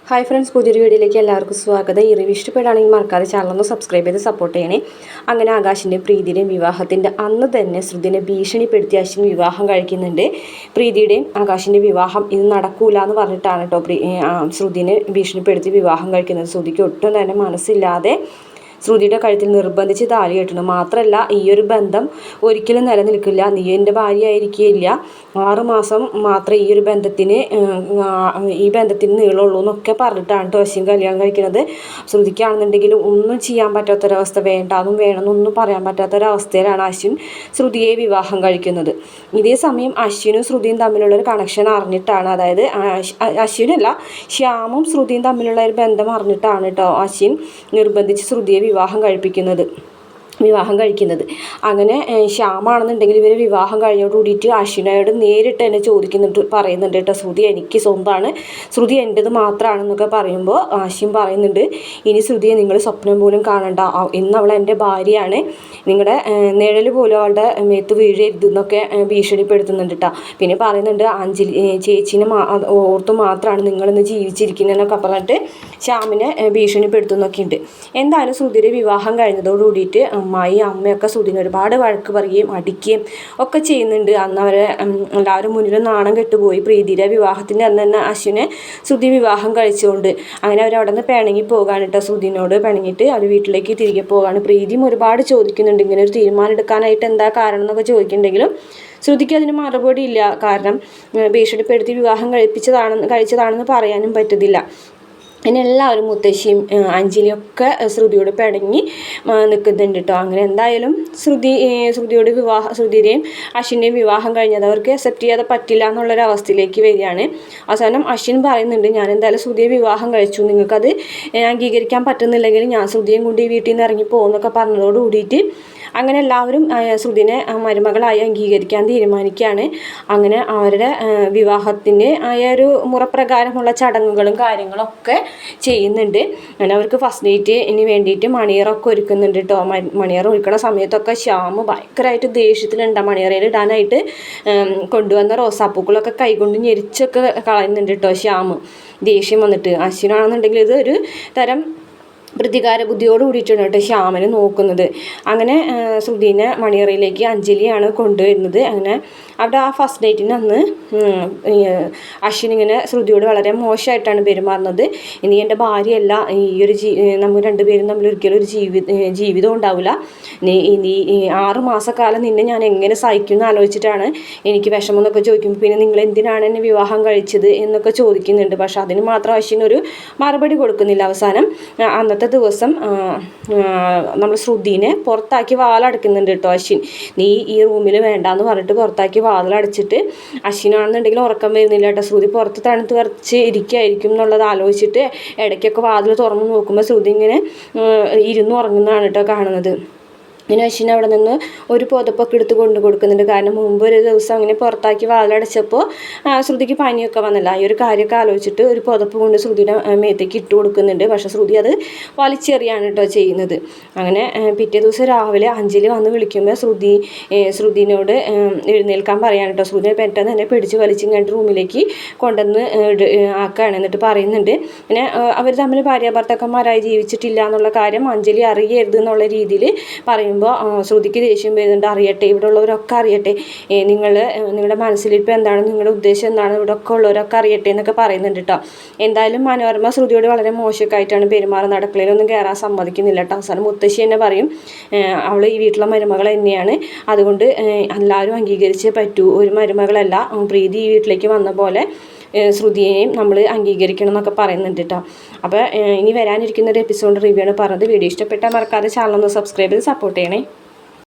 Hi friends, പുതിയൊരു വീഡിയോയിലേക്ക് എല്ലാവർക്കും സ്വാഗതം. ഈ റിവ്യൂ ഇഷ്ടപ്പെടുകയാണെങ്കിൽ മറക്കാതെ ചാനൽ സബ്സ്ക്രൈബ് ചെയ്ത് സപ്പോർട്ട് ചെയ്യണേ. അങ്ങനെ ആകാശിൻ്റെ പ്രീതിയുടെയും വിവാഹത്തിൻ്റെ അന്ന് തന്നെ ശ്രുതിനെ ഭീഷണിപ്പെടുത്തി അശ്വിൻ വിവാഹം കഴിക്കുന്നുണ്ട്. പ്രീതിയുടെയും ആകാശിൻ്റെ വിവാഹം ഇത് നടക്കൂല എന്ന് പറഞ്ഞിട്ടാണ് കേട്ടോ ശ്രുതിനെ ഭീഷണിപ്പെടുത്തി വിവാഹം കഴിക്കുന്നത്. ശ്രുതിക്ക് ഒട്ടും തന്നെ മനസ്സില്ലാതെ ശ്രുതിയുടെ കഴുത്തിൽ നിർബന്ധിച്ച് താലി കെട്ടുന്നു. മാത്രമല്ല, ഈ ഒരു ബന്ധം ഒരിക്കലും നിലനിൽക്കില്ല, നീ എൻ്റെ ഭാര്യ ആയിരിക്കുകയില്ല, 6 മാസം മാത്രമേ ഈ ബന്ധത്തിന് നീളമുള്ളൂ എന്നൊക്കെ പറഞ്ഞിട്ടാണ് കേട്ടോ അശ്വിൻ കല്യാണം കഴിക്കുന്നത്. ശ്രുതിക്കാണെന്നുണ്ടെങ്കിലും ഒന്നും ചെയ്യാൻ പറ്റാത്തൊരവസ്ഥ, വേണ്ടാന്നും വേണമെന്നൊന്നും പറയാൻ പറ്റാത്തൊരവസ്ഥയിലാണ് അശ്വിൻ ശ്രുതിയെ വിവാഹം കഴിക്കുന്നത്. ഇതേ സമയം അശ്വിനും ശ്രുതിയും തമ്മിലുള്ളൊരു കണക്ഷൻ അറിഞ്ഞിട്ടാണ്, അതായത് അശ്വിനല്ല, ശ്യാമും ശ്രുതിയും തമ്മിലുള്ള ഒരു ബന്ധം അറിഞ്ഞിട്ടാണ് കേട്ടോ അശ്വിൻ നിർബന്ധിച്ച് ശ്രുതിയെ വിവാഹം കഴിക്കുന്നത്. അങ്ങനെ ശ്യാമാണെന്നുണ്ടെങ്കിൽ ഇവർ വിവാഹം കഴിഞ്ഞോട് കൂടിയിട്ട് അശ്വിനോട് നേരിട്ട് തന്നെ പറയുന്നുണ്ട് കേട്ടോ, ശ്രുതി എനിക്ക് സ്വന്തമാണ്, ശ്രുതി എൻ്റെത് മാത്രമാണെന്നൊക്കെ പറയുമ്പോൾ അശ്വിൻ പറയുന്നുണ്ട്, ഇനി ശ്രുതിയെ നിങ്ങൾ സ്വപ്നം പോലും കാണണ്ട, ഇന്ന് അവൾ എൻ്റെ ഭാര്യയാണ്, നിങ്ങളുടെ നിഴൽ പോലും അവളുടെ മേത്ത് വീഴരുതെന്നൊക്കെ ഭീഷണിപ്പെടുത്തുന്നുണ്ട് കേട്ടോ. പിന്നെ പറയുന്നുണ്ട്, അഞ്ജലി ചേച്ചീനെ ഓർത്ത് മാത്രമാണ് നിങ്ങളിന്ന് ജീവിച്ചിരിക്കുന്നതെന്നൊക്കെ പറഞ്ഞിട്ട് ശ്യാമിനെ ഭീഷണിപ്പെടുത്തുന്നൊക്കെ ഉണ്ട്. എന്തായാലും ശ്രുതിയുടെ വിവാഹം കഴിഞ്ഞതോട് കൂടിയിട്ട് അമ്മയൊക്കെ ശ്രുതിനെ ഒരുപാട് വഴക്ക് പറയുകയും അടിക്കുകയും ഒക്കെ ചെയ്യുന്നുണ്ട്. അന്ന് അവരെ എല്ലാവരും മുന്നിലും നാണം കെട്ടുപോയി. പ്രീതിയുടെ വിവാഹത്തിൻ്റെ അന്ന് തന്നെ അശ്വിനെ ശ്രുതി വിവാഹം കഴിച്ചുകൊണ്ട് അങ്ങനെ അവരവിടെ നിന്ന് പിണങ്ങി പോകാൻ കേട്ടോ. ശ്രുതിനോട് പിണങ്ങിയിട്ട് അവർ വീട്ടിലേക്ക് തിരികെ പോകാണ്. പ്രീതിയും ഒരുപാട് ചോദിക്കുന്നുണ്ട്, ഇങ്ങനെ ഒരു തീരുമാനം എടുക്കാനായിട്ട് എന്താ കാരണം എന്നൊക്കെ ചോദിക്കുന്നുണ്ടെങ്കിലും ശ്രുതിക്ക് അതിന് മറുപടി ഇല്ല. കാരണം ഭീഷണിപ്പെടുത്തി വിവാഹം കഴിച്ചതാണെന്ന് പറയാനും പറ്റത്തില്ല. അങ്ങനെ എല്ലാവരും മുത്തശ്ശിയും അഞ്ജലിയൊക്കെ ശ്രുതിയോട് പിണങ്ങി നിൽക്കുന്നുണ്ട് കേട്ടോ. അങ്ങനെ എന്തായാലും ശ്രുതിയുടെയും അശ്വിൻ്റെയും വിവാഹം കഴിഞ്ഞത് അവർക്ക് അക്സെപ്റ്റ് ചെയ്യാതെ പറ്റില്ല എന്നുള്ളൊരവസ്ഥയിലേക്ക് വരികയാണ്. അവസാനം അശ്വിൻ പറയുന്നുണ്ട്, ഞാൻ എന്തായാലും ശ്രുതിയെ വിവാഹം കഴിച്ചു, നിങ്ങൾക്കത് അംഗീകരിക്കാൻ പറ്റുന്നില്ലെങ്കിൽ ഞാൻ ശ്രുതിയും കൊണ്ട് ഈ വീട്ടിൽ നിന്ന് ഇറങ്ങി പോകുന്നൊക്കെ പറഞ്ഞതോട് കൂടിയിട്ട് അങ്ങനെ എല്ലാവരും ശ്രുതിനെ മരുമകളായി അംഗീകരിക്കാൻ തീരുമാനിക്കുകയാണ്. അങ്ങനെ അവരുടെ വിവാഹത്തിന് ആയ ഒരു മുറപ്രകാരമുള്ള ചടങ്ങുകളും കാര്യങ്ങളൊക്കെ ചെയ്യുന്നുണ്ട്. അങ്ങനെ അവർക്ക് ഫസ്റ്റ് നൈറ്റിന് വേണ്ടിയിട്ട് മണിയറൊക്കെ ഒരുക്കുന്നുണ്ട് കേട്ടോ. മണിയറ ഒരുക്കുന്ന സമയത്തൊക്കെ ശ്യാമ് ഭയങ്കരമായിട്ട് ദേഷ്യത്തിലുണ്ട്. മണിയറയിൽ ഇടാനായിട്ട് കൊണ്ടുവന്ന റോസാപ്പൂക്കളൊക്കെ കൈകൊണ്ട് ഞെരിച്ചൊക്കെ കളയുന്നുണ്ട് കേട്ടോ ശ്യാമ് ദേഷ്യം വന്നിട്ട്. അശ്വിനാണെന്നുണ്ടെങ്കിൽ ഇത് ഒരു തരം പ്രതികാര ബുദ്ധിയോട് കൂടിയിട്ടാണ് കേട്ടോ ശ്യാമിനെ നോക്കുന്നത്. അങ്ങനെ ശ്രുതിനെ മണിയറയിലേക്ക് അഞ്ജലിയാണ് കൊണ്ടുവരുന്നത്. അങ്ങനെ അവിടെ ആ ഫസ്റ്റ് നൈറ്റിന് അന്ന് അശ്വിൻ ഇങ്ങനെ ശ്രുതിയോട് വളരെ മോശമായിട്ടാണ് പെരുമാറുന്നത്. ഇനി എൻ്റെ ഭാര്യയല്ല, നമ്മൾ രണ്ടുപേരും തമ്മിൽ ഒരിക്കലും ഒരു ജീവിതം ഉണ്ടാവില്ല, ഇനി 6 മാസക്കാലം നിന്നെ ഞാൻ എങ്ങനെ സഹിക്കും എന്ന് ആലോചിച്ചിട്ടാണ് എനിക്ക് വിഷമം എന്നൊക്കെ ചോദിക്കുമ്പോൾ, പിന്നെ നിങ്ങൾ എന്തിനാണ് എന്നെ വിവാഹം കഴിച്ചത് എന്നൊക്കെ ചോദിക്കുന്നുണ്ട്. പക്ഷെ അതിന് മാത്രം അശ്വിൻ ഒരു മറുപടി കൊടുക്കുന്നില്ല. അവസാനം അന്നത്തെ ദിവസം നമ്മൾ ശ്രുതിനെ പുറത്താക്കി വാലടക്കുന്നുണ്ട് കേട്ടോ അശ്വിൻ. നീ ഈ റൂമിൽ വേണ്ടാന്ന് പറഞ്ഞിട്ട് പുറത്താക്കി വാതിലടച്ചിട്ട്, അശ്വിനാണെന്നുണ്ടെങ്കിൽ ഉറക്കം വരുന്നില്ല കേട്ടോ. ശ്രുതി പുറത്ത് തണുത്ത് വരച്ച് ഇരിക്കുകയായിരിക്കും എന്നുള്ളത് ആലോചിച്ചിട്ട് ഇടയ്ക്കൊക്കെ വാതിൽ തുറന്ന് നോക്കുമ്പോൾ ശ്രുതി ഇങ്ങനെ ഇരുന്ന് ഉറങ്ങുന്നതാണ് കേട്ടോ കാണുന്നത്. പിന്നെ അശ്വിൻ അവിടെ നിന്ന് ഒരു പുതപ്പൊക്കെ എടുത്ത് കൊടുക്കുന്നുണ്ട്. കാരണം മുമ്പ് ഒരു ദിവസം അങ്ങനെ പുറത്താക്കി വാതിലടച്ചപ്പോൾ ശ്രുതിക്ക് പനിയൊക്കെ വന്നില്ല. ഈ ഒരു കാര്യമൊക്കെ ആലോചിച്ചിട്ട് ഒരു പുതപ്പ് കൊണ്ട് ശ്രുതിയുടെ മേത്തേക്ക് ഇട്ട് കൊടുക്കുന്നുണ്ട്. പക്ഷേ ശ്രുതി അത് വലിച്ചെറിയാണ് കേട്ടോ ചെയ്യുന്നത്. അങ്ങനെ പിറ്റേ ദിവസം രാവിലെ അഞ്ജലി വന്ന് വിളിക്കുമ്പോൾ ശ്രുതിനോട് എഴുന്നേൽക്കാൻ പറയാണ് കേട്ടോ. ശ്രുതിനെ പെട്ടെന്ന് തന്നെ പിടിച്ച് വലിച്ചിങ്ങോട്ട് റൂമിലേക്ക് കൊണ്ടുവന്ന് ആക്കുകയാണ്. എന്നിട്ട് പറയുന്നുണ്ട്, പിന്നെ അവർ തമ്മിൽ ഭാര്യാഭർത്താക്കന്മാരായി ജീവിച്ചിട്ടില്ല എന്നുള്ള കാര്യം അഞ്ജലി അറിയരുത് എന്നുള്ള രീതിയിൽ പറയും. ശ്രുതിക്ക് ദേഷ്യം വരുന്നുണ്ട്. അറിയട്ടെ, ഇവിടെ ഉള്ളവരൊക്കെ അറിയട്ടെ, നിങ്ങളുടെ മനസ്സിലിപ്പോൾ എന്താണ്, നിങ്ങളുടെ ഉദ്ദേശം എന്താണ്, ഇവിടെ ഒക്കെ ഉള്ളവരൊക്കെ അറിയട്ടെ എന്നൊക്കെ പറയുന്നുണ്ട് കേട്ടോ. എന്തായാലും മനോരമ ശ്രുതിയോട് വളരെ മോശമായിട്ടാണ് പെരുമാറുന്നത്. അടുക്കളയിലൊന്നും കയറാൻ സമ്മതിക്കുന്നില്ല കേട്ടോ. അവസാനം മുത്തശ്ശി തന്നെ പറയും, അവൾ ഈ വീട്ടിലെ മരുമകൾ തന്നെയാണ്, അതുകൊണ്ട് എല്ലാവരും അംഗീകരിച്ചേ പറ്റൂ, ഒരു മരുമകളല്ല, പ്രീതി ഈ വീട്ടിലേക്ക് വന്ന പോലെ ശ്രുതിയെയും നമ്മൾ അംഗീകരിക്കണം എന്നൊക്കെ പറയുന്നുണ്ട് കേട്ടോ. അപ്പോൾ ഇനി വരാനിരിക്കുന്ന ഒരു എപ്പിസോഡ് റിവ്യൂ ആണ് പറഞ്ഞത്. വീഡിയോ ഇഷ്ടപ്പെട്ടാൽ മറക്കാതെ ചാനൽ ഒന്ന് സബ്സ്ക്രൈബ് ചെയ്ത് സപ്പോർട്ട് ചെയ്യണേ.